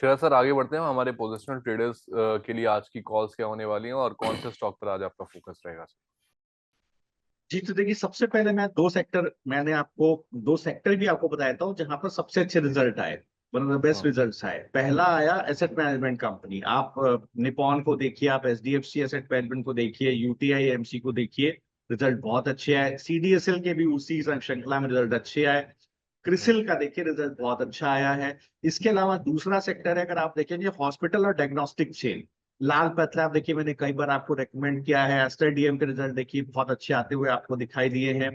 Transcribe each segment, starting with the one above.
Shreya sir, आगे बढ़ते हैं। हमारे पोजिशनल ट्रेडर्स के लिए आज की कॉल्स क्या होने वाली हैं और कौन से स्टॉक पर आज आपका फोकस रहेगा सर? जी तो देखिए, सबसे पहले मैं दो सेक्टर भी आपको बताता हूँ जहां पर सबसे अच्छे रिजल्ट आए, वन ऑफ द बेस्ट हाँ। रिजल्ट्स आए। पहला आया एसेट मैनेजमेंट कंपनी। आप निपॉन को देखिए, आप एचडीएफसी एसेट मैनेजमेंट को देखिए, यूटीआई एमसी को देखिए, रिजल्ट बहुत अच्छे आए। सीडीएसएल के भी उसी श्रृंखला में रिजल्ट अच्छे आए। हम्म। क्रिसिल का देखिए रिजल्ट बहुत अच्छा आया है। इसके अलावा दूसरा सेक्टर है, अगर आप देखेंगे हॉस्पिटल और डायग्नोस्टिक चेन, लाल पथला, आप देखिए मैंने कई बार आपको रेकमेंड किया है। एस्टर डीएम के रिजल्ट देखिए बहुत अच्छे आते हुए आपको दिखाई दिए हैं।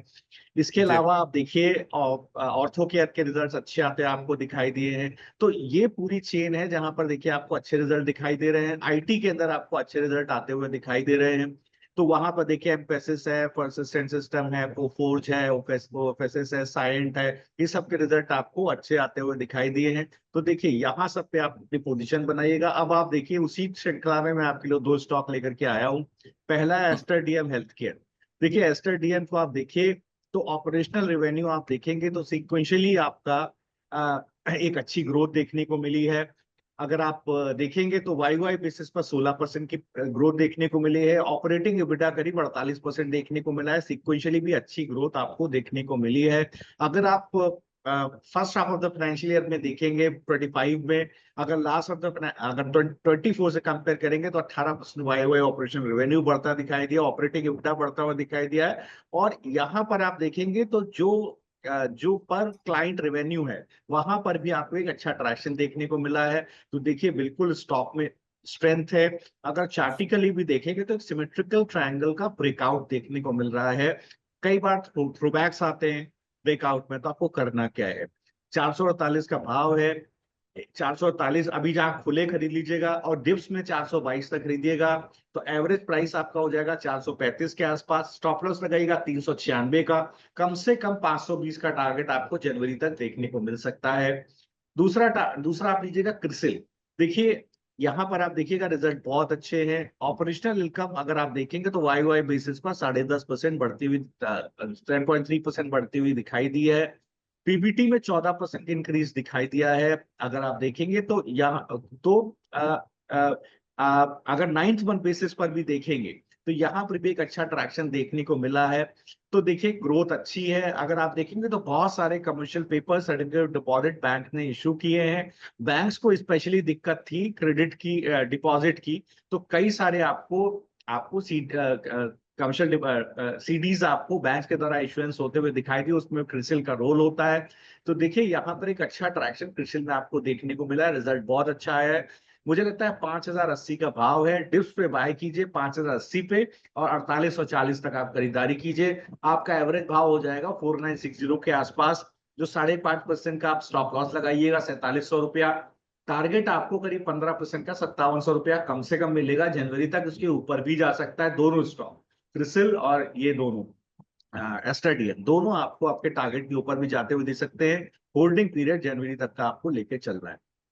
इसके जी। अलावा आप देखिए ऑर्थो केयर के रिजल्ट्स अच्छे आते हैं आपको दिखाई दिए हैं। तो ये पूरी चेन है जहां पर देखिए आपको अच्छे रिजल्ट दिखाई दे रहे हैं। आईटी के अंदर आपको अच्छे रिजल्ट आते हुए दिखाई दे रहे हैं। तो वहां पर देखिए एम्फेसिस है, परसिस्टेंट सिस्टम है, कोफोर्ज है, ओफेसिस है, साइंट है, ये सब के रिजल्ट आपको अच्छे आते हुए दिखाई दिए हैं। तो देखिए यहाँ सब पे आप अपनी पोजीशन बनाइएगा। अब आप देखिए उसी श्रृंखला में मैं आपके लिए दो स्टॉक लेकर के आया हूँ। पहला है एस्टर डीएम हेल्थ केयर। देखिए एस्टर डीएम को आप देखिए, तो ऑपरेशनल रेवेन्यू आप देखेंगे तो सिक्वेंशियली आपका एक अच्छी ग्रोथ देखने को मिली है। अगर आप देखेंगे तो वाई वाई बेसिस पर 16% की ग्रोथ देखने को मिली है। ऑपरेटिंग EBITDA करीब 48% देखने को मिला है। सिक्वेंशियली भी अच्छी ग्रोथ आपको देखने को मिली है। अगर आप first half of the financial year में देखेंगे 25 में, अगर लास्ट ऑफ द अगर 24 से कंपेयर करेंगे तो 18% वाई वाई ऑपरेशन रेवेन्यू बढ़ता दिखाई दिया, ऑपरेटिंग EBITDA बढ़ता हुआ दिखाई दिया है। और यहाँ पर आप देखेंगे तो जो पर क्लाइंट रेवेन्यू है, वहां पर भी आपको एक अच्छा ट्रैक्शन देखने को मिला है। तो देखिए बिल्कुल स्टॉक में स्ट्रेंथ है। अगर चार्टिकली भी देखेंगे तो एक सिमेट्रिकल ट्रायंगल का ब्रेकआउट देखने को मिल रहा है। कई बार थ्रोबैक्स आते हैं ब्रेकआउट में, तो आपको करना क्या है, 448 का भाव है। 448 अभी जहां खुले खरीद लीजिएगा, और डिप्स में 422 तक खरीदिएगा। तो एवरेज प्राइस आपका हो जाएगा 435 के आसपास। स्टॉप लॉस लगाइएगा 396 का। कम से कम 520 का टारगेट आपको जनवरी तक देखने को मिल सकता है। दूसरा आप लीजिएगा क्रिसिल। देखिए यहाँ पर आप देखिएगा रिजल्ट बहुत अच्छे हैं। ऑपरेशनल इनकम अगर आप देखेंगे तो वाई वाई बेसिस पर 10.5% बढ़ती हुई, 10.3% बढ़ती हुई दिखाई दी है। पीबीटी में 14% इंक्रीज दिखाई दिया है। अगर आप देखेंगे तो यहाँ तो अ, अ, अगर नाइन्थ मंथ बेसिस पर भी देखेंगे तो यहाँ पर भी एक अच्छा ट्रैक्शन देखने को मिला है। तो देखिए ग्रोथ अच्छी है। अगर आप देखेंगे तो बहुत सारे commercial paper, certificate deposit bank ने इशू किए हैं। बैंक्स को स्पेशली दिक्कत थी क्रेडिट की, डिपॉजिट की। तो कई सारे आपको आपको कमर्शियल सीडीज आपको बैंक के द्वारा इश्यूएंस होते हुए दिखाई दी, उसमें क्रिसिल का रोल होता है। तो देखिए यहाँ पर एक अच्छा ट्रैक्शन क्रिसिल में आपको देखने को मिला है। रिजल्ट बहुत अच्छा आया है। मुझे लगता है 5080 का भाव है, डिप्स पे बाय कीजिए 5080 पे, और 4840 तक आप खरीदारी कीजिए। आपका एवरेज भाव हो जाएगा 4960 के आसपास। जो 5.5% का आप स्टॉप लॉस लगाइएगा 4700 रुपया। टारगेट आपको करीब 15% का 5700 रुपया कम से कम मिलेगा जनवरी तक। उसके ऊपर भी जा सकता है। दोनों स्टॉक, क्रिसिल और ये दोनों एस्ट्रेडियन, दोनों आपको आपके टारगेट के ऊपर भी जाते हुए दिख सकते हैं। होल्डिंग पीरियड जनवरी तक का आपको लेके चल रहा है।